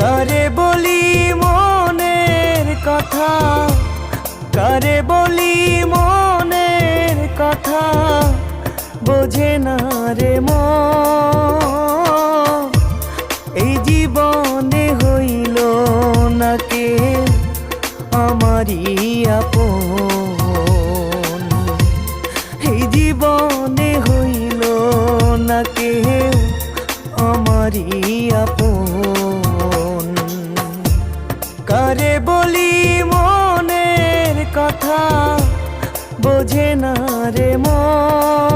কারে বলি মনের কথা, কারে বলি মনের কথা, বোঝে না রে মন। এই জীবনে হইল না কেউ আমারই আপন, এই জীবনে হইল না কেউ আমারই আপন। কারে বলি মনের কথা, বোঝে না রে মন।